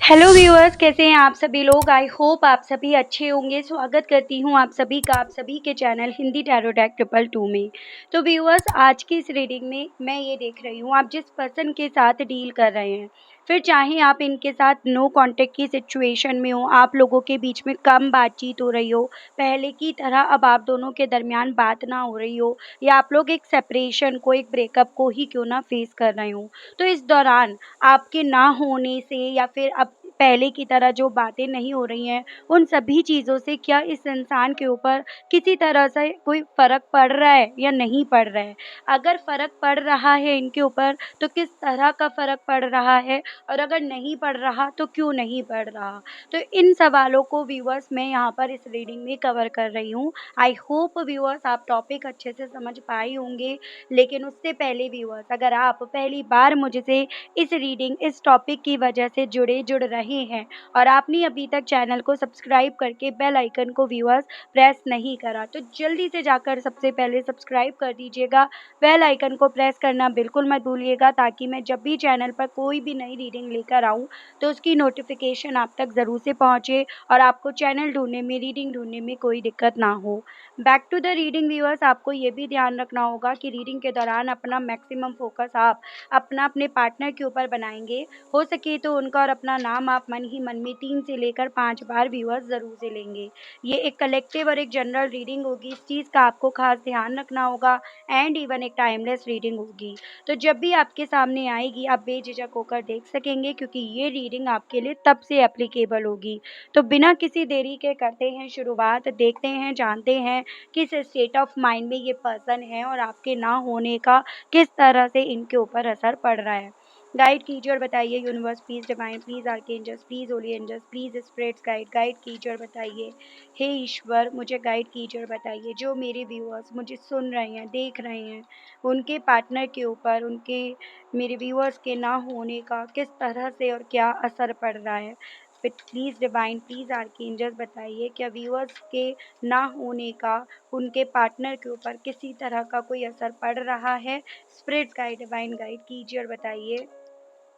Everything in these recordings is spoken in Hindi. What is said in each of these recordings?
हेलो व्यूअर्स, कैसे हैं आप सभी लोग। आई होप आप सभी अच्छे होंगे। स्वागत करती हूं आप सभी का आप सभी के चैनल हिंदी टैरो डेक 222 में। तो व्यूअर्स, आज की इस रीडिंग में मैं ये देख रही हूं, आप जिस पर्सन के साथ डील कर रहे हैं, फिर चाहे आप इनके साथ नो कांटेक्ट की सिचुएशन में हो, आप लोगों के बीच में कम बातचीत हो रही हो, पहले की तरह अब आप दोनों के दरमियान बात ना हो रही हो, या आप लोग एक सेपरेशन को, एक ब्रेकअप को ही क्यों ना फेस कर रहे हो, तो इस दौरान आपके ना होने से या फिर अब पहले की तरह जो बातें नहीं हो रही हैं, उन सभी चीज़ों से क्या इस इंसान के ऊपर किसी तरह से कोई फ़र्क पड़ रहा है या नहीं पड़ रहा है? अगर फ़र्क पड़ रहा है इनके ऊपर, तो किस तरह का फ़र्क पड़ रहा है, और अगर नहीं पड़ रहा तो क्यों नहीं पड़ रहा? तो इन सवालों को व्यूअर्स मैं यहाँ पर इस रीडिंग में कवर कर रही हूँ। आई होप व्यूअर्स आप टॉपिक अच्छे से समझ पाए होंगे। लेकिन उससे पहले व्यूअर्स, अगर आप पहली बार मुझसे इस रीडिंग, इस टॉपिक की वजह से जुड़ रहे हैं और आपने अभी तक चैनल को सब्सक्राइब करके बेल आइकन को व्यूअर्स प्रेस नहीं करा, तो जल्दी से जाकर सबसे पहले सब्सक्राइब कर दीजिएगा। बेल आइकन को प्रेस करना बिल्कुल मत भूलिएगा, ताकि मैं जब भी चैनल पर कोई भी नई रीडिंग लेकर आऊँ तो उसकी नोटिफिकेशन आप तक ज़रूर से पहुँचे और आपको चैनल ढूंढने में, रीडिंग ढूंढने में कोई दिक्कत ना हो। Back to the reading viewers, आपको ये भी ध्यान रखना होगा कि रीडिंग के दौरान अपना मैक्सिमम फोकस आप अपने पार्टनर के ऊपर बनाएंगे। हो सके तो उनका और अपना नाम आप मन ही मन में 3 से लेकर 5 बार व्यूअर्स ज़रूर से लेंगे। ये एक कलेक्टिव और एक जनरल रीडिंग होगी, इस चीज़ का आपको खास ध्यान रखना होगा। एंड इवन एक टाइमलेस रीडिंग होगी, तो जब भी आपके सामने आएगी आप बेझिझक होकर देख सकेंगे, क्योंकि ये रीडिंग आपके लिए तब से एप्लीकेबल होगी। तो बिना किसी देरी के करते हैं शुरुआत, देखते हैं, जानते हैं किस स्टेट ऑफ माइंड में ये पर्सन है और आपके ना होने का किस तरह से इनके ऊपर असर पड़ रहा है। गाइड कीजिए और बताइए universe, please divine, please archangels, please holy angels, please spirits guide, guide कीजिए और बताइए। हे ईश्वर, मुझे गाइड कीजिए और बताइए, जो मेरे व्यूअर्स मुझे सुन रहे हैं, देख रहे हैं, उनके पार्टनर के ऊपर, उनके, मेरे व्यूअर्स के ना होने का किस तरह से और क्या असर पड़ रहा है। प्लीज़ डिवाइन, प्लीज़ आर्कएंजल्स बताइए, क्या व्यूअर्स के ना होने का उनके पार्टनर के ऊपर किसी तरह का कोई असर पड़ रहा है। स्पिरिट गाइड, डिवाइन गाइड कीजिए और बताइए।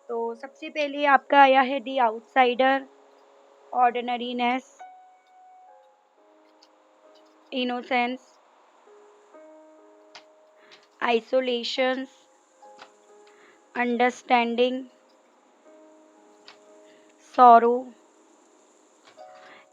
तो सबसे पहले आपका आया है the outsider, ordinariness, innocence, isolations, understanding, sorrow,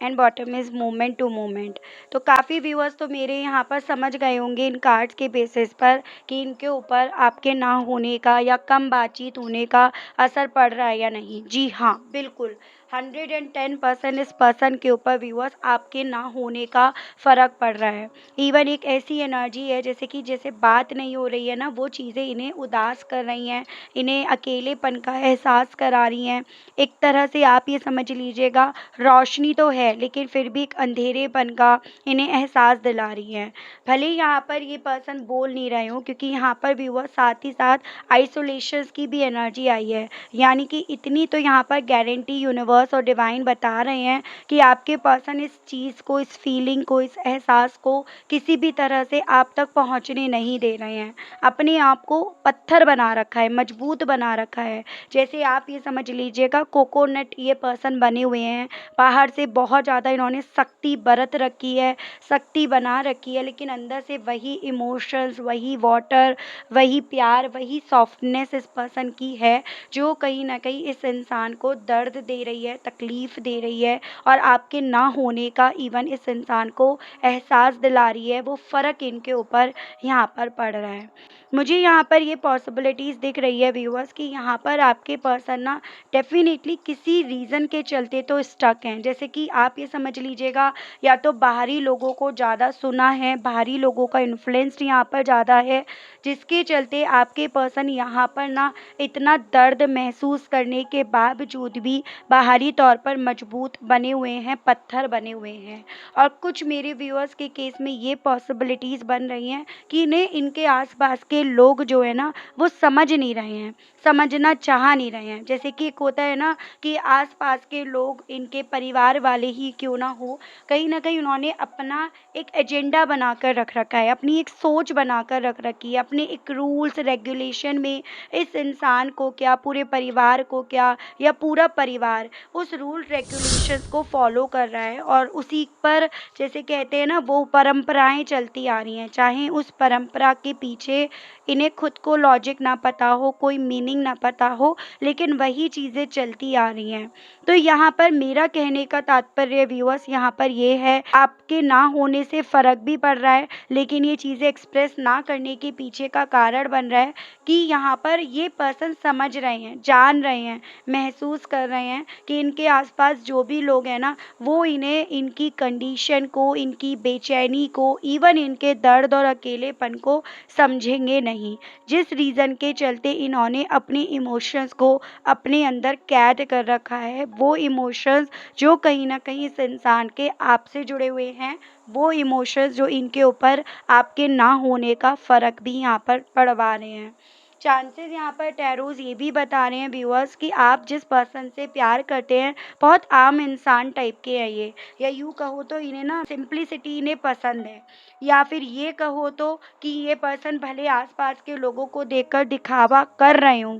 and bottom is moment to moment. तो काफ़ी व्यूअर्स तो मेरे यहाँ पर समझ गए होंगे इन कार्ड्स के बेसिस पर कि इनके ऊपर आपके ना होने का या कम बातचीत होने का असर पड़ रहा है या नहीं। जी हाँ, बिल्कुल 110% इस पर्सन के ऊपर व्यूअर्स आपके ना होने का फ़र्क पड़ रहा है। इवन एक ऐसी एनर्जी है जैसे कि जैसे बात नहीं हो रही है ना, वो चीज़ें इन्हें उदास कर रही हैं, इन्हें अकेलेपन का एहसास करा रही हैं। एक तरह से आप ये समझ लीजिएगा, रोशनी तो है लेकिन फिर भी एक अंधेरेपन का इन्हें एहसास दिला रही हैं। भले ही यहाँ पर ये पर्सन बोल नहीं रहे हो, क्योंकि यहाँ पर भी वह साथ ही साथ आइसोलेशन की भी एनर्जी आई है। यानी कि इतनी तो यहाँ पर गारंटी यूनिवर्स और डिवाइन बता रहे हैं कि आपके पर्सन इस चीज़ को, इस फीलिंग को, इस एहसास को किसी भी तरह से आप तक पहुँचने नहीं दे रहे हैं। अपने आप को पत्थर बना रखा है, मजबूत बना रखा है। जैसे आप ये समझ लीजिएगा, कोकोनट ये पर्सन बने हुए हैं। बाहर से बहुत ज़्यादा इन्होंने शक्ति बरत रखी है, शक्ति बना रखी है, लेकिन अंदर से वही इमोशंस, वही वाटर, वही प्यार, वही सॉफ्टनेस इस पर्सन की है, जो कहीं ना कहीं इस इंसान को दर्द दे रही है, तकलीफ़ दे रही है, और आपके ना होने का इवन इस इंसान को एहसास दिला रही है। वो फ़र्क इनके ऊपर यहाँ पर पड़ रहा है। मुझे यहाँ पर ये पॉसिबिलिटीज़ दिख रही है व्यूअर्स कि यहाँ पर आपके पर्सन ना डेफ़िनेटली किसी रीज़न के चलते तो स्टक हैं। जैसे कि आप ये समझ लीजिएगा, या तो बाहरी लोगों को ज़्यादा सुना है, बाहरी लोगों का इन्फ्लुएंस यहाँ पर ज़्यादा है, जिसके चलते आपके पर्सन यहाँ पर ना इतना दर्द महसूस करने के बावजूद भी बाहरी तौर पर मजबूत बने हुए हैं, पत्थर बने हुए हैं। और कुछ मेरे व्यूअर्स के केस में ये पॉसिबिलिटीज़ बन रही हैं कि इन्हें इनके आसपास के लोग जो है ना, वो समझ नहीं रहे हैं, समझना चाह नहीं रहे हैं। जैसे कि एक होता है ना कि आसपास के लोग, इनके परिवार वाले ही क्यों ना हो, कहीं न कहीं उन्होंने अपना एक एजेंडा बनाकर रख रखा है, अपनी एक सोच बनाकर रख रखी है, अपने एक रूल्स रेगुलेशन में इस इंसान को क्या, पूरे परिवार को क्या, या पूरा परिवार उस रूल रेगुलेशंस को फॉलो कर रहा है और उसी पर, जैसे कहते हैं ना, वो परंपराएं चलती आ रही हैं, चाहे उस परंपरा के पीछे इन्हें खुद को लॉजिक ना पता हो, कोई मीनिंग ना पता हो, लेकिन वही चीज़ें चलती आ रही हैं। तो यहाँ पर मेरा कहने का तात्पर्य व्यूअर्स यहाँ पर ये है, आपके ना होने से फ़र्क भी पड़ रहा है, लेकिन ये चीज़ें एक्सप्रेस ना करने के पीछे का कारण बन रहा है कि यहाँ पर ये पर्सन समझ रहे हैं, जान रहे हैं, महसूस कर रहे हैं कि इनके आसपास जो भी लोग हैं ना, वो इन्हें इनकी कंडीशन को, इनकी बेचैनी को, इवन इनके दर्द और अकेलेपन को समझेंगे नहीं। जिस रीज़न के चलते इन्होंने अपने इमोशंस को अपने अंदर कैद कर रखा है, वो इमोशंस जो कहीं न कहीं इस इंसान के आपसे जुड़े हुए हैं, वो इमोशंस जो इनके ऊपर आपके ना होने का फ़र्क भी यहाँ पर पड़वा रहे हैं। चांसेस यहाँ पर टैरोज़ ये भी बता रहे हैं व्यूअर्स कि आप जिस पर्सन से प्यार करते हैं, बहुत आम इंसान टाइप के हैं ये, या यूँ कहो तो इन्हें ना सिंप्लिसिटी इन्हें पसंद है, या फिर ये कहो तो कि ये पर्सन भले आस-पास के लोगों को देखकर दिखावा कर रहे हों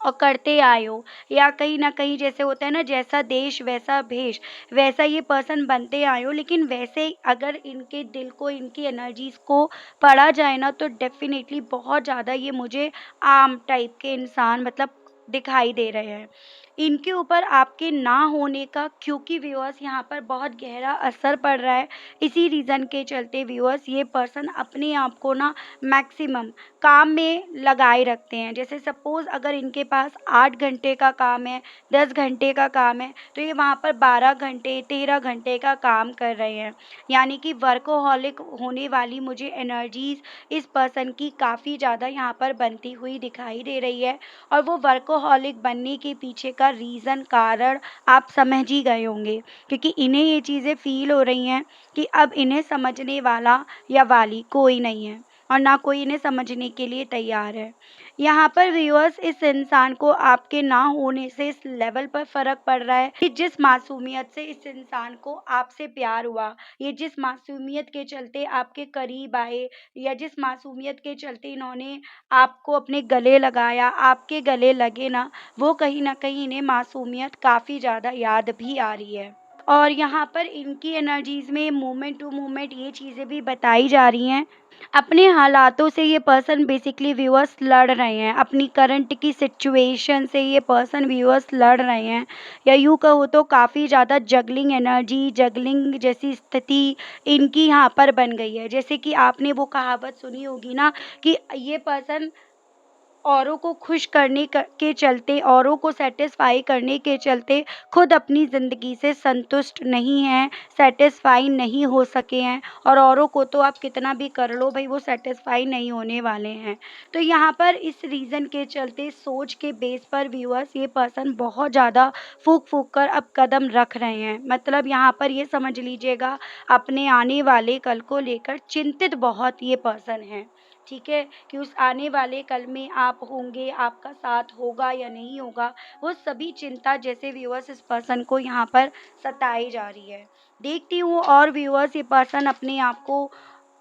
और करते आए हो, या कहीं न कहीं जैसे होता है ना, जैसा देश वैसा भेष, वैसा ये पर्सन बनते आए हो, लेकिन वैसे अगर इनके दिल को, इनकी एनर्जीज़ को पढ़ा जाए ना, तो डेफ़िनेटली बहुत ज़्यादा ये मुझे आम टाइप के इंसान मतलब दिखाई दे रहे हैं। इनके ऊपर आपके ना होने का, क्योंकि व्यूअर्स यहाँ पर बहुत गहरा असर पड़ रहा है, इसी रीज़न के चलते व्यूअर्स ये पर्सन अपने आप को ना मैक्सिमम काम में लगाए रखते हैं। जैसे सपोज़ अगर इनके पास 8 घंटे का काम है, 10 घंटे का काम है, तो ये वहाँ पर 12 घंटे, 13 घंटे का काम कर रहे हैं। यानी कि वर्कोहॉलिक होने वाली मुझे एनर्जीज़ इस पर्सन की काफ़ी ज़्यादा यहाँ पर बनती हुई दिखाई दे रही है, और वो वर्कोहॉलिक बनने के पीछे का रीज़न, कारण आप समझ ही गए होंगे, क्योंकि इन्हें ये चीज़ें फ़ील हो रही हैं कि अब इन्हें समझने वाला या वाली कोई नहीं है, और ना कोई इन्हें समझने के लिए तैयार है। यहाँ पर व्यूअर्स इस इंसान को आपके ना होने से इस लेवल पर फ़र्क पड़ रहा है कि जिस मासूमियत से इस इंसान को आपसे प्यार हुआ, ये जिस मासूमियत के चलते आपके करीब आए, या जिस मासूमियत के चलते इन्होंने आपको अपने गले लगाया, आपके गले लगे ना, वो कहीं न कहीं इन्हें मासूमियत काफ़ी ज़्यादा याद भी आ रही है। और यहाँ पर इनकी एनर्जीज़ में मोमेंट टू मोमेंट ये चीज़ें भी बताई जा रही हैं, अपने हालातों से ये पर्सन बेसिकली व्यूअर्स लड़ रहे हैं, अपनी करंट की सिचुएशन से ये पर्सन व्यूअर्स लड़ रहे हैं, या यूँ कहो तो काफ़ी ज़्यादा जगलिंग एनर्जी, जगलिंग जैसी स्थिति इनकी यहाँ पर बन गई है। जैसे कि आपने वो कहावत सुनी होगी ना कि ये पर्सन औरों को खुश करने के चलते, औरों को सैटिस्फाई करने के चलते खुद अपनी ज़िंदगी से संतुष्ट नहीं हैं, सैटिस्फाई नहीं हो सके हैं, और औरों को तो आप कितना भी कर लो भई, वो सैटिस्फाई नहीं होने वाले हैं। तो यहाँ पर इस रीज़न के चलते, सोच के बेस पर व्यूअर्स ये पर्सन बहुत ज़्यादा फूँक-फूँक कर अब कदम रख रहे हैं। मतलब यहाँ पर ये समझ लीजिएगा, अपने आने वाले कल को लेकर चिंतित बहुत ये पर्सन हैं। ठीक है? कि उस आने वाले कल में आप होंगे, आपका साथ होगा या नहीं होगा, वो सभी चिंता जैसे व्यूअर्स इस पर्सन को यहाँ पर सताई जा रही है। देखती हूँ और व्यूअर्स ये पर्सन अपने आप को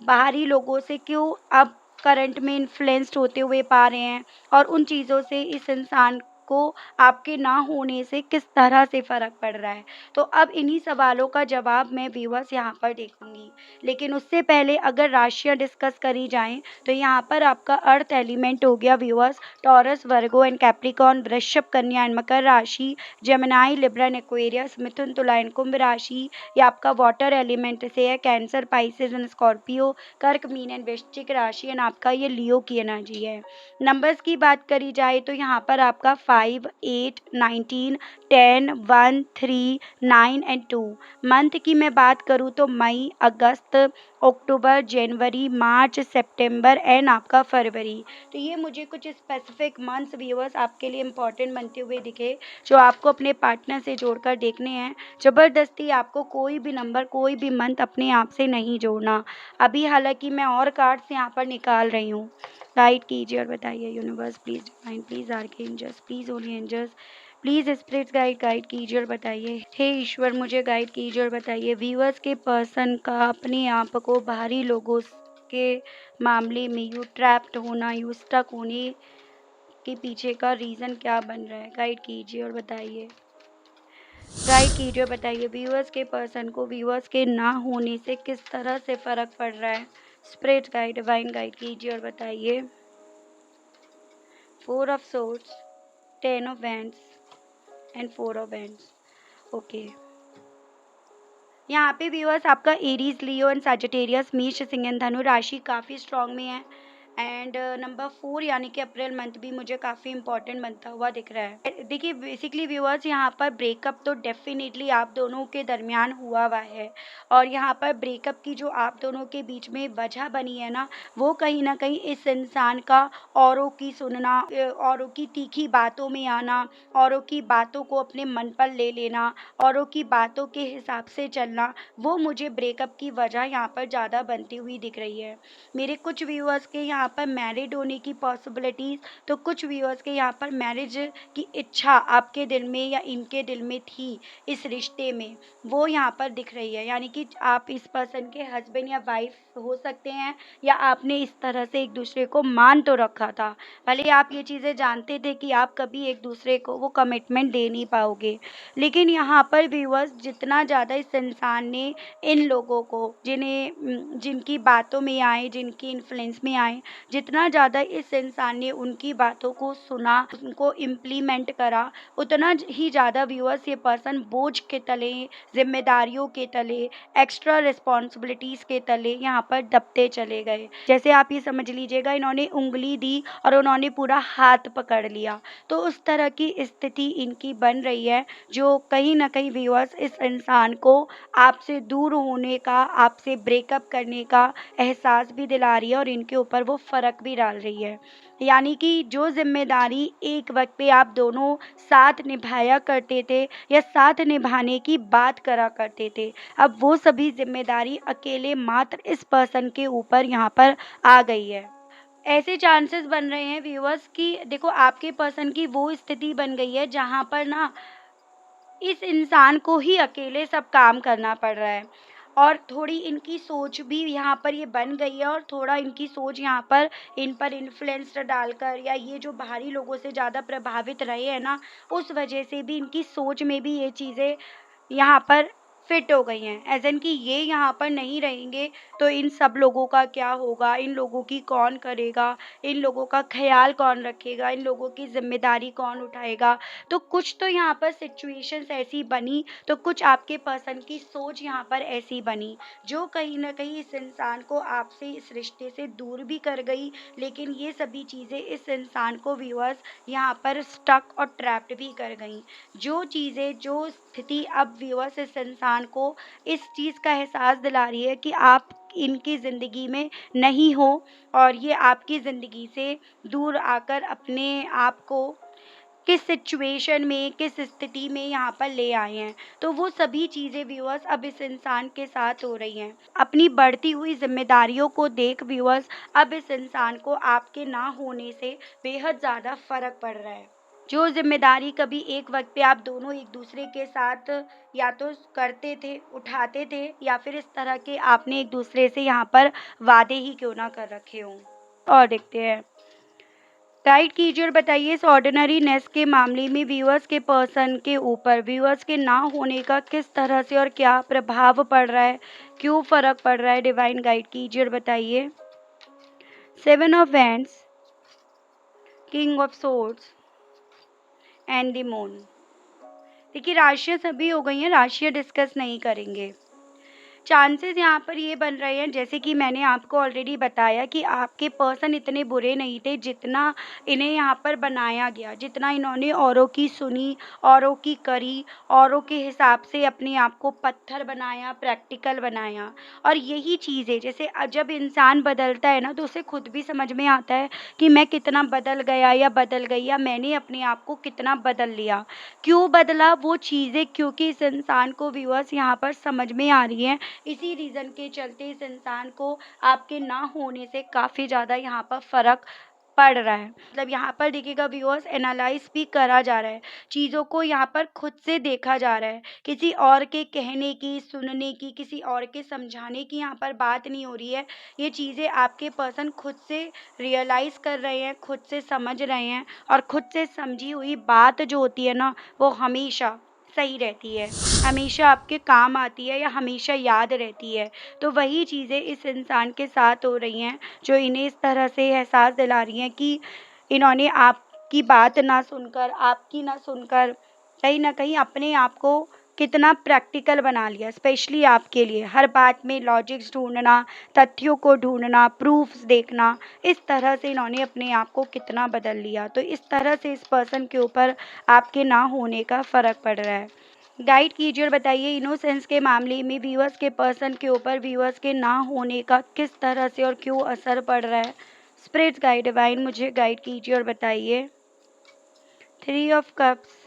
बाहरी लोगों से क्यों अब करंट में इन्फ्लुएंस्ड होते हुए पा रहे हैं, और उन चीज़ों से इस इंसान को आपके ना होने से किस तरह से फ़र्क पड़ रहा है। तो अब इन्हीं सवालों का जवाब मैं व्यूअर्स यहाँ पर देखूँगी। लेकिन उससे पहले अगर राशियाँ डिस्कस करी जाएँ, तो यहाँ पर आपका अर्थ एलिमेंट हो गया viewers taurus, Virgo and Capricorn, वृषभ, कन्या एंड मकर राशि, जेमिनी, लिब्रा एंड एक्वेरियस, मिथुन, तुला एंड कुंभ राशि। ये आपका वाटर एलिमेंट से है, कैंसर, पाइसेस एंड स्कॉर्पियो, कर्क, मीन एंड वृश्चिक राशि, एंड आपका ये लियो की एनर्जी है। नंबर्स की बात करी जाए तो यहाँ पर आपका 5, 8, 19, 10, 1, 3, 9 एंड 2। मंथ की मैं बात करूँ तो मई, अगस्त, अक्टूबर, जनवरी, मार्च, सितंबर एंड आपका फरवरी। तो ये मुझे कुछ स्पेसिफिक मंथ्स व्यूअर्स आपके लिए इम्पोर्टेंट बनते हुए दिखे, जो आपको अपने पार्टनर से जोड़कर देखने हैं। ज़बरदस्ती आपको कोई भी नंबर, कोई भी मंथ अपने आप से नहीं जोड़ना। अभी हालांकि मैं और कार्ड्स यहाँ पर निकाल रही हूँ। गाइड कीजिए और बताइए universe please, divine please, archangels please, holy angels please spirit guide guide कीजिए और बताइए। हे ईश्वर मुझे गाइड कीजिए और बताइए व्यूअर्स के पर्सन का अपने आप को बाहरी लोगों के मामले में यू ट्रैप्ड होना, यू स्टक होने के पीछे का रीज़न क्या बन रहा है, गाइड कीजिए और बताइए। गाइड कीजिए और बताइए व्यूअर्स के पर्सन को व्यूअर्स के ना होने से किस तरह से फ़र्क पड़ रहा है। स्पिरिट गाइड डिवाइन गाइड कीजिए और बताइए। 4 of swords, 10 of wands and 4 of wands. Okay, यहाँ पे व्यूअर्स आपका एरीज, लियो एंड सजिटेरियस, मेष, सिंह एंड धनु राशि काफ़ी स्ट्रांग में है। एंड नंबर 4 यानी कि अप्रैल मंथ भी मुझे काफ़ी इंपॉर्टेंट बनता हुआ दिख रहा है। देखिए बेसिकली व्यूअर्स यहाँ पर ब्रेकअप तो डेफिनेटली आप दोनों के दरमियान हुआ हुआ है, और यहाँ पर ब्रेकअप की जो आप दोनों के बीच में वजह बनी है ना, वो कहीं ना कहीं इस इंसान का औरों की सुनना, औरों की तीखी बातों में आना, औरों की बातों को अपने मन पर ले लेना, औरों की बातों के हिसाब से चलना, वो मुझे ब्रेकअप की वजह यहाँ पर ज़्यादा बनती हुई दिख रही है। मेरे कुछ व्यूअर्स के यहाँ पर मैरिड होने की पॉसिबिलिटीज़, तो कुछ व्यूअर्स के यहाँ पर मैरिज की इच्छा आपके दिल में या इनके दिल में थी इस रिश्ते में, वो यहाँ पर दिख रही है। यानी कि आप इस पर्सन के हस्बैंड या वाइफ हो सकते हैं, या आपने इस तरह से एक दूसरे को मान तो रखा था, भले आप ये चीज़ें जानते थे कि आप कभी एक दूसरे को वो कमिटमेंट दे नहीं पाओगे, लेकिन यहाँ पर व्यूअर्स जितना ज़्यादा इस इंसान ने इन लोगों को, जिनकी बातों में आए, जिनकी इन्फ्लुएंस में आए, जितना ज़्यादा इस इंसान ने उनकी बातों को सुना, उनको इम्प्लीमेंट करा, उतना ही ज़्यादा व्यूअर्स ये पर्सन बोझ के तले, जिम्मेदारियों के तले, एक्स्ट्रा रिस्पॉन्सिबिलिटीज़ के तले यहाँ पर दबते चले गए। जैसे आप ये समझ लीजिएगा, इन्होंने उंगली दी और उन्होंने पूरा हाथ पकड़ लिया, तो उस तरह की स्थिति इनकी बन रही है, जो कहीं ना कहीं व्यूअर्स इस इंसान को आपसे दूर होने का, आपसे ब्रेकअप करने का एहसास भी दिला रही है, और इनके ऊपर वो फ़र्क भी डाल रही है। यानी कि जो ज़िम्मेदारी एक वक्त पे आप दोनों साथ निभाया करते थे या साथ निभाने की बात करा करते थे, अब वो सभी ज़िम्मेदारी अकेले मात्र इस पर्सन के ऊपर यहाँ पर आ गई है। ऐसे चांसेस बन रहे हैं व्यूअर्स कि देखो आपके पर्सन की वो स्थिति बन गई है जहाँ पर ना इस इंसान को ही अकेले सब काम करना पड़ रहा है, और थोड़ी इनकी सोच भी यहाँ पर ये बन गई है, और थोड़ा इनकी सोच यहाँ पर इन पर इन्फ्लुएंस डालकर, या ये जो बाहरी लोगों से ज़्यादा प्रभावित रहे हैं ना, उस वजह से भी इनकी सोच में भी ये चीज़ें यहाँ पर फिट हो गई हैं। एज़ इन कि ये यहाँ पर नहीं रहेंगे तो इन सब लोगों का क्या होगा, इन लोगों की कौन करेगा, इन लोगों का ख़्याल कौन रखेगा, इन लोगों की ज़िम्मेदारी कौन उठाएगा। तो कुछ तो यहाँ पर सिचुएशंस ऐसी बनी, तो कुछ आपके पर्सन की सोच यहाँ पर ऐसी बनी, जो कहीं न कहीं इस इंसान को आपसे, इस रिश्ते से दूर भी कर गई। लेकिन ये सभी चीज़ें इस इंसान को व्यूअर्स यहाँ पर स्टक और ट्रैप्ड भी कर गईं। जो चीज़ें, जो स्थिति अब व्यूअर्स इस इंसान को इस चीज़ का एहसास दिला रही है कि आप इनकी ज़िंदगी में नहीं हो, और ये आपकी ज़िंदगी से दूर आकर अपने आप को किस सिचुएशन में, किस स्थिति में यहाँ पर ले आए हैं। तो वो सभी चीज़ें व्यूअर्स अब इस इंसान के साथ हो रही हैं। अपनी बढ़ती हुई ज़िम्मेदारियों को देख व्यूअर्स अब इस इंसान को आपके ना होने से बेहद ज़्यादा फ़र्क पड़ रहा है। जो ज़िम्मेदारी कभी एक वक़्त पे आप दोनों एक-दूसरे के साथ या तो करते थे, उठाते थे, या फिर इस तरह के आपने एक-दूसरे से यहाँ पर वादे ही क्यों ना कर रखे हों। और देखते हैं। गाइड कीजिए और बताइए इस ऑर्डिनरीनेस के मामले में व्यूअर्स के पर्सन के ऊपर व्यूअर्स के ना होने का किस तरह से और क्या प्रभाव पड़ रहा है, क्यों फ़र्क पड़ रहा है, डिवाइन गाइड कीजिए और बताइए। 7 of wands, king of swords and the moon. देखिए राशियाँ सभी हो गई हैं, राशियाँ डिस्कस नहीं करेंगे। चांसेस यहाँ पर ये बन रहे हैं, जैसे कि मैंने आपको ऑलरेडी बताया कि आपके पर्सन इतने बुरे नहीं थे जितना इन्हें यहाँ पर बनाया गया, जितना इन्होंने औरों की सुनी, औरों की करी, औरों के हिसाब से अपने आप को पत्थर बनाया, प्रैक्टिकल बनाया। और यही चीज़ है, जैसे जब इंसान बदलता है ना, तो उसे खुद भी समझ में आता है कि मैं कितना बदल गया या बदल गई, या मैंने अपने आप को कितना बदल लिया। क्यों बदला वो चीज़ें, क्योंकि इस इंसान को व्यूअर्स यहाँ पर समझ में आ रही हैं। इसी रीज़न के चलते इस इंसान को आपके ना होने से काफ़ी ज़्यादा यहाँ पर फ़र्क पड़ रहा है। मतलब यहाँ पर देखिएगा व्यूअर्स, एनालाइज़ भी करा जा रहा है। चीज़ों को यहाँ पर खुद से देखा जा रहा है। किसी और के कहने की, सुनने की, किसी और के समझाने की यहाँ पर बात नहीं हो रही है। ये चीज़ें आपके पर्सन खुद से रियलाइज़ कर रहे हैं, खुद से समझ रहे हैं, और खुद से समझी हुई बात जो होती है ना, वो हमेशा सही रहती है, हमेशा आपके काम आती है या हमेशा याद रहती है। तो वही चीज़ें इस इंसान के साथ हो रही हैं, जो इन्हें इस तरह से एहसास दिला रही हैं कि इन्होंने आपकी बात ना सुनकर, आपकी ना सुनकर, कहीं न कहीं अपने आप को कितना प्रैक्टिकल बना लिया, स्पेशली आपके लिए। हर बात में लॉजिक्स ढूँढना, तथ्यों को ढूँढना, प्रूफ्स देखना, इस तरह से इन्होंने अपने आप को कितना बदल लिया। तो इस तरह से इस पर्सन के ऊपर आपके ना होने का फ़र्क पड़ रहा है। गाइड कीजिए और बताइए, इनोसेंस के मामले में व्यूअर्स के पर्सन के ऊपर व्यूअर्स के ना होने का किस तरह से और क्यों असर पड़ रहा है। स्पिरिट्स गाइड डिवाइन मुझे गाइड कीजिए और बताइए। 3 of cups,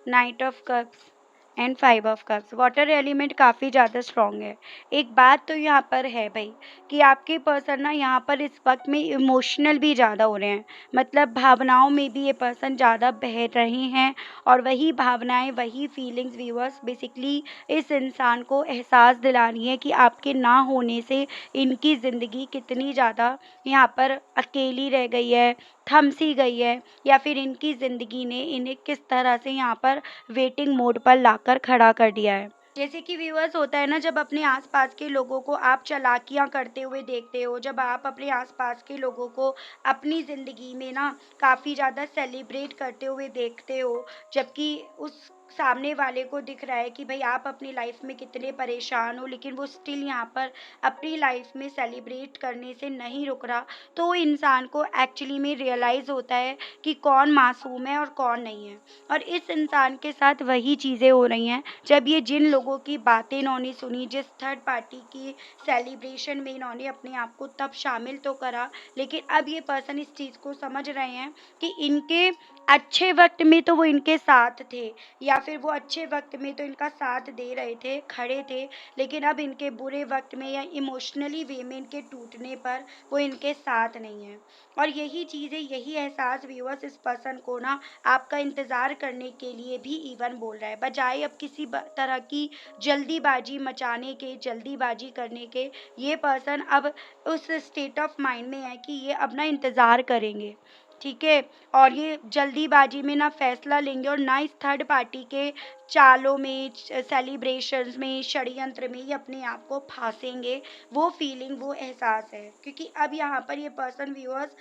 night of cups and 5 of cups. Water element काफ़ी ज़्यादा स्ट्रॉन्ग है। एक बात तो यहाँ पर है भाई, कि आपके पर्सन ना यहाँ पर इस वक्त में इमोशनल भी ज़्यादा हो रहे हैं। मतलब भावनाओं में भी ये पर्सन ज़्यादा बह रहे हैं, और वही भावनाएं, वही फीलिंग्स व्यूअर्स बेसिकली इस इंसान को एहसास दिला रही हैं कि आपके ना होने से इनकी ज़िंदगी कितनी ज़्यादा यहाँ पर अकेली रह गई है, थम सी गई है, या फिर इनकी ज़िंदगी ने इन्हें किस तरह से यहाँ पर वेटिंग मोड पर लाकर खड़ा कर दिया है। जैसे कि व्यूअर्स होता है ना, जब अपने आसपास के लोगों को आप चालाकियाँ करते हुए देखते हो, जब आप अपने आसपास के लोगों को अपनी ज़िंदगी में ना काफ़ी ज़्यादा सेलिब्रेट करते हुए देखते हो, जबकि उस सामने वाले को दिख रहा है कि भाई आप अपनी लाइफ में कितने परेशान हो, लेकिन वो स्टिल यहाँ पर अपनी लाइफ में सेलिब्रेट करने से नहीं रुक रहा, तो इंसान को एक्चुअली में रियलाइज़ होता है कि कौन मासूम है और कौन नहीं है। और इस इंसान के साथ वही चीज़ें हो रही हैं, जब ये जिन लोगों की बातें इन्होंने सुनी, जिस थर्ड पार्टी की सेलिब्रेशन में इन्होंने अपने आप को तब शामिल तो करा, लेकिन अब ये पर्सन इस चीज़ को समझ रहे हैं कि इनके अच्छे वक्त में तो वो इनके साथ थे, या फिर वो अच्छे वक्त में तो इनका साथ दे रहे थे, खड़े थे, लेकिन अब इनके बुरे वक्त में या इमोशनली वे में इनके टूटने पर वो इनके साथ नहीं है। और यही चीज़ें, यही एहसास व्यूअर्स इस पर्सन को ना आपका इंतज़ार करने के लिए भी इवन बोल रहा है। बजाय अब किसी तरह की जल्दीबाजी मचाने के, जल्दीबाजी करने के, ये पर्सन अब उस स्टेट ऑफ माइंड में है कि ये अब ना इंतज़ार करेंगे, ठीक है? और ये जल्दीबाजी में ना फैसला लेंगे, और ना इस थर्ड पार्टी के चालों में, सेलिब्रेशंस में, षड्यंत्र में ये अपने आप को फांसेंगे। वो फीलिंग, वो एहसास है, क्योंकि अब यहाँ पर ये पर्सन व्यूअर्स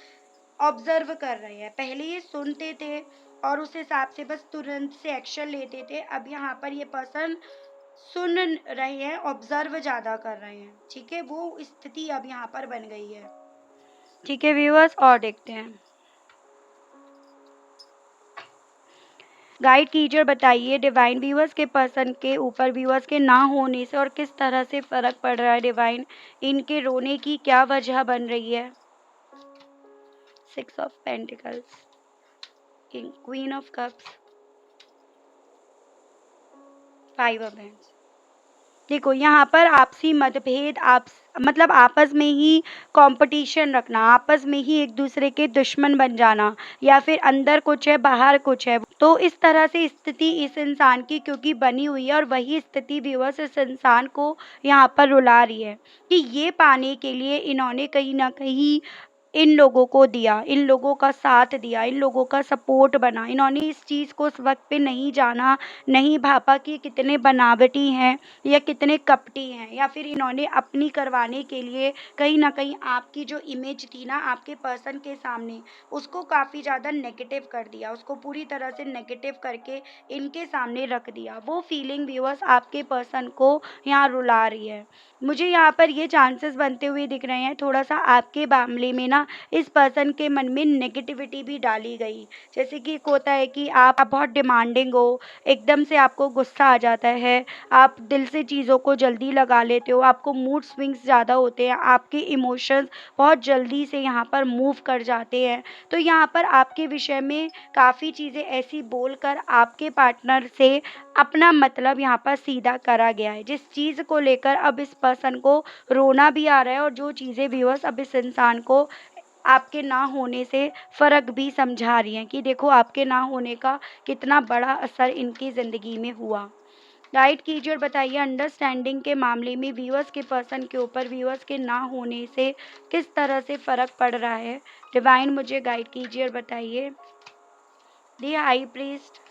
ऑब्जर्व कर रहे हैं। पहले ये सुनते थे और उस हिसाब से बस तुरंत से एक्शन लेते थे। अब यहाँ पर ये पर्सन सुन रहे हैं, ऑब्जर्व ज़्यादा कर रहे हैं, ठीक है? वो स्थिति अब यहाँ पर बन गई है, ठीक है व्यूअर्स? और देखते हैं। गाइड कीजिए और बताइए डिवाइन, व्यूअर्स के पर्सन के ऊपर व्यूअर्स के ना होने से और किस तरह से फ़र्क पड़ रहा है डिवाइन, इनके रोने की क्या वजह बन रही है। 6 of pentacles, king, queen of cups, 5 of hands. देखो यहाँ पर आपसी मतभेद, आप मतलब आपस में ही कंपटीशन रखना, आपस में ही एक दूसरे के दुश्मन बन जाना, या फिर अंदर कुछ है बाहर कुछ है, तो इस तरह से स्थिति इस इंसान की क्योंकि बनी हुई है, और वही स्थिति व्यूअर्स इस इंसान को यहाँ पर रुला रही है कि ये पाने के लिए इन्होंने कहीं ना कहीं इन लोगों को दिया, इन लोगों का साथ दिया, इन लोगों का सपोर्ट बना। इन्होंने इस चीज़ को उस वक़्त पे नहीं जाना, नहीं भाँपा कि कितने बनावटी हैं या कितने कपटी हैं, या फिर इन्होंने अपनी करवाने के लिए कहीं न कहीं आपकी जो इमेज थी ना आपके पर्सन के सामने, उसको काफ़ी ज़्यादा नेगेटिव कर दिया, उसको पूरी तरह से नेगेटिव करके इनके सामने रख दिया। वो फीलिंग व्यूअर्स आपके पर्सन को यहाँ रुला रही है। मुझे यहाँ पर ये चांसेस बनते हुए दिख रहे हैं, थोड़ा-सा आपके मामले में ना इस पर्सन के मन में नेगेटिविटी भी डाली गई। जैसे कि एक होता है कि आप बहुत डिमांडिंग हो, एकदम से आपको गुस्सा आ जाता है, आप दिल से चीज़ों को जल्दी लगा लेते हो, आपको मूड स्विंग्स ज़्यादा होते हैं, आपके इमोशंस बहुत जल्दी से यहाँ पर मूव कर जाते हैं। तो यहाँ पर आपके विषय में काफ़ी चीज़ें ऐसी बोलकर आपके पार्टनर से अपना मतलब यहाँ पर सीधा करा गया है, जिस चीज़ को लेकर अब इस पर्सन को रोना भी आ रहा है, और जो चीज़ें व्यूअर्स अब इस इंसान को आपके ना होने से फ़र्क भी समझा रही हैं कि देखो आपके ना होने का कितना बड़ा असर इनकी ज़िंदगी में हुआ। गाइड कीजिए और बताइए अंडरस्टैंडिंग के मामले में व्यूअर्स के पर्सन के ऊपर व्यूअर्स के ना होने से किस तरह से फ़र्क पड़ रहा है। डिवाइन मुझे गाइड कीजिए और बताइए। The high priest,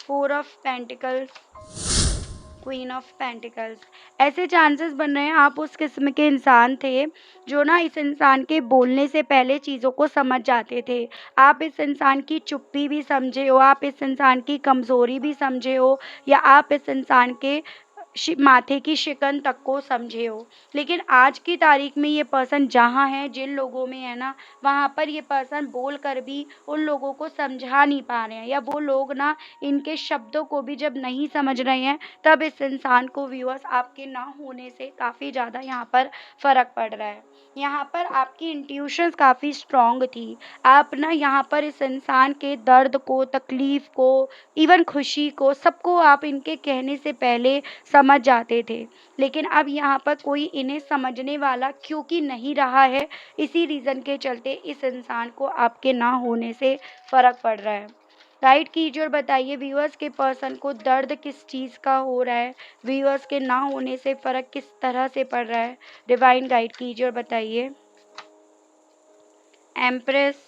4 of pentacles, queen of pentacles. ऐसे चांसेस बन रहे हैं आप उस किस्म के इंसान थे जो ना इस इंसान के बोलने से पहले चीज़ों को समझ जाते थे। आप इस इंसान की चुप्पी भी समझे हो, आप इस इंसान की कमज़ोरी भी समझे हो, या आप इस इंसान के माथे की शिकन तक को समझे हो। लेकिन आज की तारीख में ये पर्सन जहाँ है, जिन लोगों में है ना, वहाँ पर ये पर्सन बोल कर भी उन लोगों को समझा नहीं पा रहे हैं, या वो लोग ना इनके शब्दों को भी जब नहीं समझ रहे हैं, तब इस इंसान को व्यूअर्स आपके ना होने से काफ़ी ज़्यादा यहाँ पर फ़र्क पड़ रहा है। यहाँ पर आपकी इंट्यूशंस काफ़ी स्ट्रॉन्ग थी। आप ना यहाँ पर इस इंसान के दर्द को, तकलीफ़ को, इवन खुशी को, सबको आप इनके कहने से पहले समझ जाते थे। लेकिन अब यहाँ पर कोई इन्हें समझने वाला क्योंकि नहीं रहा है, इसी रीज़न के चलते इस इंसान को आपके ना होने से फ़र्क पड़ रहा है। गाइड कीजिए और बताइए व्यूअर्स के पर्सन को दर्द किस चीज़ का हो रहा है, व्यूअर्स के ना होने से फ़र्क किस तरह से पड़ रहा है। डिवाइन गाइड कीजिए और बताइए। Empress,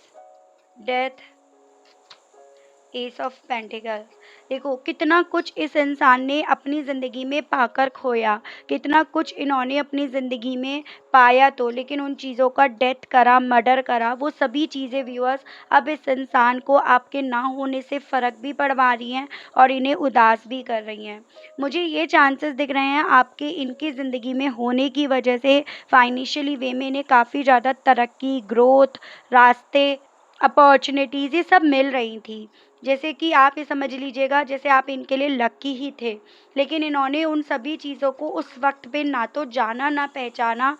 death, S of pentacle. देखो कितना कुछ इस इंसान ने अपनी ज़िंदगी में पाकर खोया, कितना कुछ इन्होंने अपनी ज़िंदगी में पाया, तो लेकिन उन चीज़ों का डेथ करा, मर्डर करा, वो सभी चीज़ें व्यूअर्स अब इस इंसान को आपके ना होने से फ़र्क भी पड़वा रही हैं और इन्हें उदास भी कर रही हैं। मुझे ये चांसेस दिख रहे हैं आपके इनकी ज़िंदगी में होने की वजह से फाइनेंशियली वे में इन्हें काफ़ी ज़्यादा तरक्की, ग्रोथ, रास्ते, अपॉर्चुनिटीज़ ये सब मिल रही थी। जैसे कि आप ये समझ लीजिएगा जैसे आप इनके लिए लकी ही थे, लेकिन इन्होंने उन सभी चीज़ों को उस वक़्त पे ना तो जाना ना पहचाना,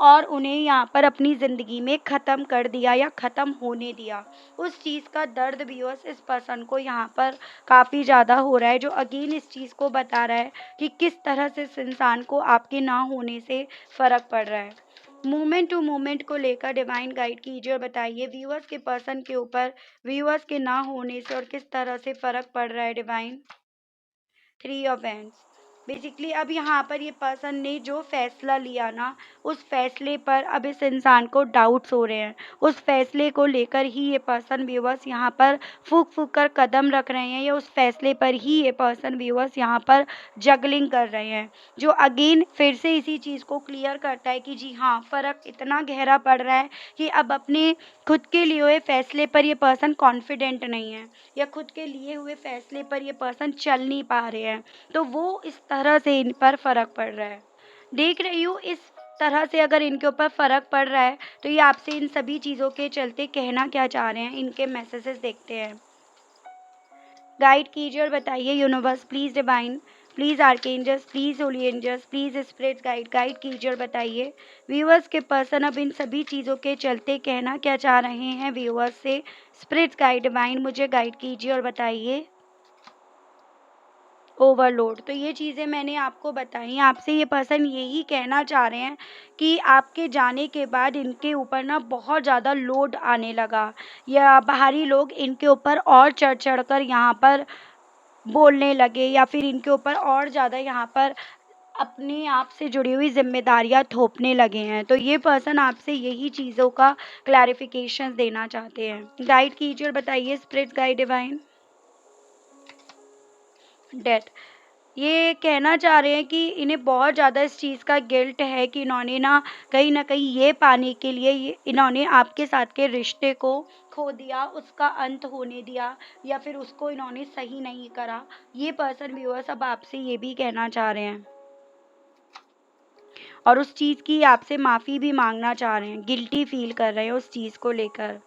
और उन्हें यहाँ पर अपनी ज़िंदगी में ख़त्म कर दिया या ख़त्म होने दिया। उस चीज़ का दर्द व्यूअर्स इस पर्सन को यहाँ पर काफ़ी ज़्यादा हो रहा है, जो अगेन इस चीज़ को बता रहा है कि किस तरह से इस इंसान को आपके ना होने से फ़र्क पड़ रहा है। मोमेंट टू मोमेंट को लेकर डिवाइन गाइड कीजिए और बताइए व्यूअर्स के पर्सन के ऊपर व्यूअर्स के ना होने से और किस तरह से फ़र्क पड़ रहा है। Divine, 3 of hands. बेसिकली अब यहाँ पर ये पर्सन ने जो फ़ैसला लिया ना, उस फ़ैसले पर अब इस इंसान को डाउट्स हो रहे हैं। उस फ़ैसले को लेकर ही ये पर्सन व्यूअर्स यहाँ पर फूँक-फूँक कर कदम रख रहे हैं, या उस फ़ैसले पर ही ये पर्सन व्यूअर्स यहाँ पर जगलिंग कर रहे हैं। जो अगेन फिर से इसी चीज़ को क्लियर करता है कि जी हाँ, फ़र्क इतना गहरा पड़ रहा है कि अब अपने खुद के लिए हुए फ़ैसले पर ये पर्सन कॉन्फिडेंट नहीं है, या खुद के लिए हुए फ़ैसले पर ये पर्सन चल नहीं पा रहे हैं। तो वो इस तरह से इन पर फ़र्क पड़ रहा है। देख रही हूँ इस तरह से अगर इनके ऊपर फ़र्क पड़ रहा है, तो ये आपसे इन सभी चीज़ों के चलते कहना क्या चाह रहे हैं, इनके मैसेजेस देखते हैं। गाइड कीजिए और बताइए universe, please divine, please archangels, please holy angels, please spirits guide guide कीजिए और बताइए व्यूअर्स के पर्सन अब इन सभी चीज़ों के चलते कहना क्या चाह रहे हैं व्यूअर्स से। स्पिरिट्स गाइड डिवाइन मुझे गाइड कीजिए और बताइए। ओवरलोड, तो ये चीज़ें मैंने आपको बताई। आपसे ये पर्सन यही कहना चाह रहे हैं कि आपके जाने के बाद इनके ऊपर ना बहुत ज़्यादा लोड आने लगा, या बाहरी लोग इनके ऊपर और चढ़-चढ़ कर यहाँ पर बोलने लगे, या फिर इनके ऊपर और ज़्यादा यहाँ पर अपने आप से जुड़ी हुई ज़िम्मेदारियाँ थोपने लगे हैं। तो ये पर्सन आपसे यही चीज़ों का क्लैरिफ़िकेशंस देना चाहते हैं। गाइड कीजिए और बताइए स्पिरिट गाइड डिवाइन। डेथ, ये कहना चाह रहे हैं कि इन्हें बहुत ज़्यादा इस चीज़ का गिल्ट है कि इन्होंने ना कहीं न कहीं ये पाने के लिए ये इन्होंने आपके साथ के रिश्ते को खो दिया, उसका अंत होने दिया, या फिर उसको इन्होंने सही नहीं करा। ये पर्सन व्यूअर्स अब आपसे ये भी कहना चाह रहे हैं, और उस चीज़ की आपसे माफ़ी भी माँगना चाह रहे हैं, गिल्टी फ़ील कर रहे हैं उस चीज़ को लेकर।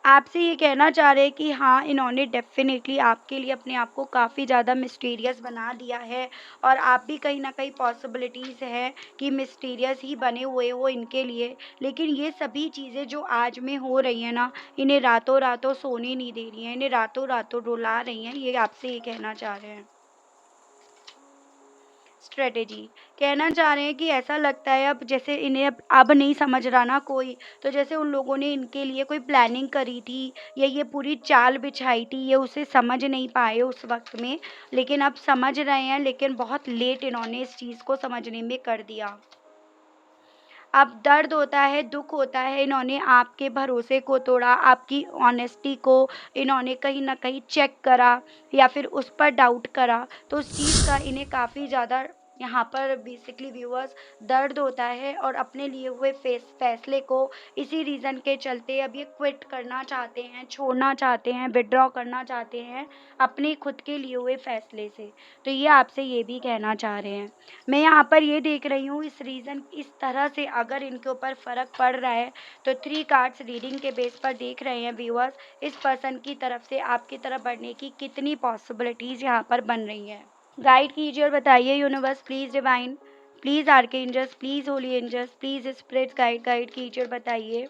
आपसे ये कहना चाह रहे हैं कि हाँ, इन्होंने डेफ़िनेटली आपके लिए अपने आप को काफ़ी ज़्यादा मिस्टीरियस बना दिया है, और आप भी कहीं न कहीं पॉसिबिलिटीज़ है कि मिस्टीरियस ही बने हुए हो इनके लिए। लेकिन ये सभी चीज़ें जो आज में हो रही हैं ना, इन्हें रातों-रातों सोने नहीं दे रही हैं, इन्हें रातों-रातों रुला रही हैं, ये आपसे ये कहना चाह रहे हैं। स्ट्रेटेजी। कहना चाह रहे हैं कि ऐसा लगता है अब जैसे इन्हें अब नहीं समझ रहा ना कोई, तो जैसे उन लोगों ने इनके लिए कोई प्लानिंग करी थी या ये पूरी चाल बिछाई थी, ये उसे समझ नहीं पाए उस वक़्त में, लेकिन अब समझ रहे हैं, लेकिन बहुत लेट इन्होंने इस चीज़ को समझने में कर दिया। अब दर्द होता है, दुःख होता है, इन्होंने आपके भरोसे को तोड़ा, आपकी ऑनेस्टी को इन्होंने कहीं न कहीं चेक करा या फिर उस पर डाउट करा, तो उस चीज़ का इन्हें काफ़ी ज़्यादा यहाँ पर बेसिकली व्यूअर्स दर्द होता है और अपने लिए हुए फैसले को इसी रीज़न के चलते अब ये क्विट करना चाहते हैं, छोड़ना चाहते हैं, विथड्रॉ करना चाहते हैं अपने खुद के लिए हुए फैसले से। तो ये आपसे ये भी कहना चाह रहे हैं। मैं यहाँ पर ये देख रही हूँ इस रीज़न इस तरह से अगर इनके ऊपर फ़र्क पड़ रहा है, तो 3 कार्ड्स रीडिंग के बेस पर देख रहे हैं व्यूअर्स, इस पर्सन की तरफ से आपकी तरफ बढ़ने की कितनी पॉसिबिलिटीज़ यहाँ पर बन रही हैं। गाइड कीजिए और बताइए universe please divine, please archangels, please holy angels, please spirits guide कीजिए और बताइए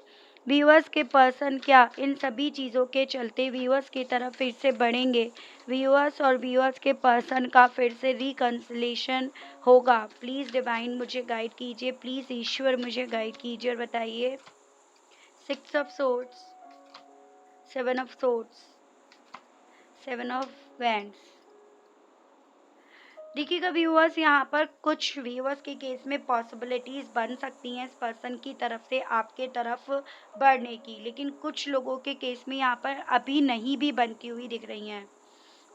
व्यूअर्स के पर्सन क्या इन सभी चीज़ों के चलते व्यूअर्स की तरफ फिर से बढ़ेंगे, व्यूअर्स और व्यूअर्स के पर्सन का फिर से रिकंसिलेशन होगा। प्लीज़ डिवाइन मुझे गाइड कीजिए, प्लीज़ ईश्वर मुझे गाइड कीजिए और बताइए 6 of swords, 7 of swords, 7 of wands. देखिएगा व्यूअर्स यहाँ पर कुछ व्यूअर्स के केस में पॉसिबिलिटीज़ बन सकती हैं इस पर्सन की तरफ से आपके तरफ बढ़ने की, लेकिन कुछ लोगों के केस में यहाँ पर अभी नहीं भी बनती हुई दिख रही हैं।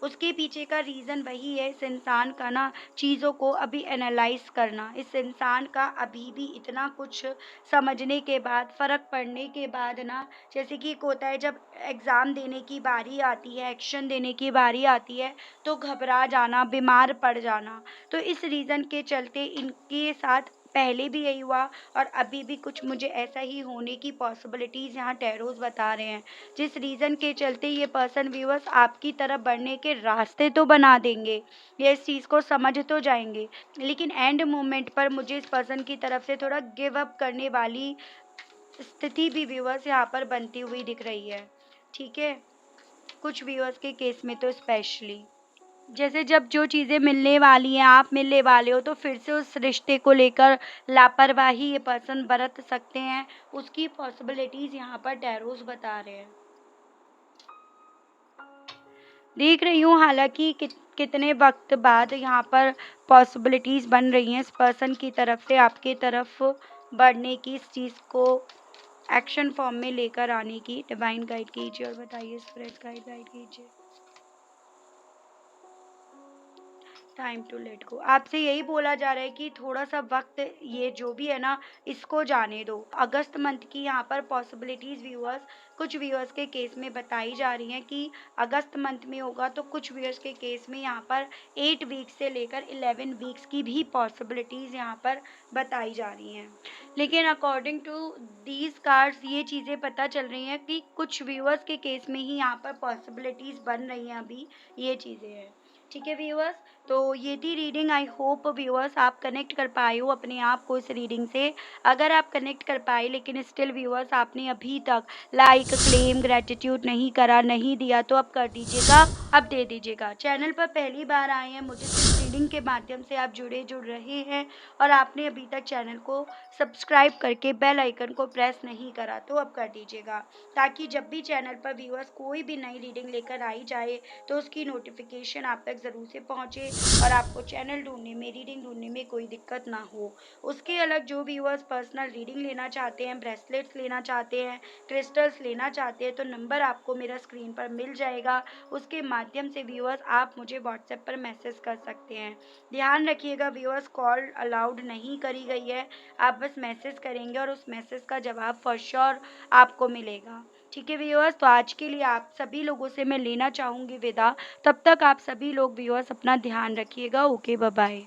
उसके पीछे का रीज़न वही है, इस इंसान का ना चीज़ों को अभी एनालाइज़ करना, इस इंसान का अभी भी इतना कुछ समझने के बाद, फ़र्क पड़ने के बाद ना, जैसे कि एक होता है जब एग्ज़ाम देने की बारी आती है, एक्शन देने की बारी आती है, तो घबरा जाना, बीमार पड़ जाना। तो इस रीज़न के चलते इनके साथ पहले भी यही हुआ और अभी भी कुछ मुझे ऐसा ही होने की पॉसिबिलिटीज़ यहाँ टैरोज़ बता रहे हैं। जिस रीज़न के चलते ये पर्सन व्यूअर्स आपकी तरफ बढ़ने के रास्ते तो बना देंगे, ये इस चीज़ को समझ तो जाएँगे, लेकिन एंड मोमेंट पर मुझे इस पर्सन की तरफ से थोड़ा गिव अप करने वाली स्थिति भी व्यूअर्स यहाँ पर बनती हुई दिख रही है। ठीक है? कुछ व्यूअर्स के केस में तो स्पेशली। जैसे जब जो चीज़ें मिलने वाली हैं, आप मिलने वाले हो, तो फिर से उस रिश्ते को लेकर लापरवाही ये पर्सन बरत सकते हैं, उसकी पॉसिबिलिटीज़ यहाँ पर टैरोज़ बता रहे हैं। देख रही हूँ हालाँकि कितने वक़्त बाद यहाँ पर पॉसिबिलिटीज़ बन रही हैं इस पर्सन की तरफ से आपकी तरफ बढ़ने की, इस चीज़ को एक्शन फॉर्म में लेकर आने की। डिवाइन गाइड कीजिए और बताइए स्पिरिट गाइड कीजिए। Time to let go. आपसे यही बोला जा रहा है कि थोड़ा-सा वक़्त ये जो भी है ना, इसको जाने दो। अगस्त मंथ की यहाँ पर पॉसिबिलिटीज़ व्यूअर्स कुछ व्यूअर्स के केस में बताई जा रही हैं कि अगस्त मंथ में होगा, तो कुछ व्यूअर्स के केस में यहाँ पर 8 वीक्स से लेकर 11 वीक्स की भी पॉसिबिलिटीज़ यहाँ पर बताई जा रही हैं। लेकिन अकॉर्डिंग टू दीज़ कार्ड्स ये चीज़ें पता चल रही हैं कि कुछ व्यूअर्स के केस में ही यहाँ पर पॉसिबिलिटीज़ बन रही हैं अभी, ये चीज़ें हैं। ठीक है व्यूअर्स, तो ये थी रीडिंग। आई होप व्यूअर्स आप कनेक्ट कर पाए हो अपने आप को इस रीडिंग से। अगर आप कनेक्ट कर पाए लेकिन स्टिल व्यूअर्स आपने अभी तक लाइक, क्लेम, ग्रैटिट्यूड नहीं करा, नहीं दिया, तो अब कर दीजिएगा, अब दे दीजिएगा। चैनल पर पहली बार आए हैं, मुझे सिर्फ रीडिंग के माध्यम से आप जुड़ रहे हैं और आपने अभी तक चैनल को सब्सक्राइब करके बेल आइकन को प्रेस नहीं करा, तो अब कर दीजिएगा, ताकि जब भी चैनल पर व्यूअर्स कोई भी नई रीडिंग लेकर आई जाए तो उसकी नोटिफिकेशन आप तक ज़रूर से पहुँचे और आपको चैनल ढूँढने में, रीडिंग ढूँढने में कोई दिक्कत ना हो। उसके अलग जो व्यूअर्स पर्सनल रीडिंग लेना चाहते हैं, ब्रेसलेट्स लेना चाहते हैं, क्रिस्टल्स लेना चाहते हैं, तो नंबर आपको मेरा स्क्रीन पर मिल जाएगा। उसके माध्यम से व्यूअर्स आप मुझे व्हाट्सएप पर मैसेज कर सकते हैं। ध्यान रखिएगा व्यूअर्स, कॉल अलाउड नहीं करी गई है, आप बस मैसेज करेंगे और उस मैसेज का जवाब फॉर श्योर आपको मिलेगा। ठीक है व्यूअर्स, तो आज के लिए आप सभी लोगों से मैं लेना चाहूँगी विदा। तब तक आप सभी लोग व्यूअर्स अपना ध्यान रखिएगा। Okay, bye bye.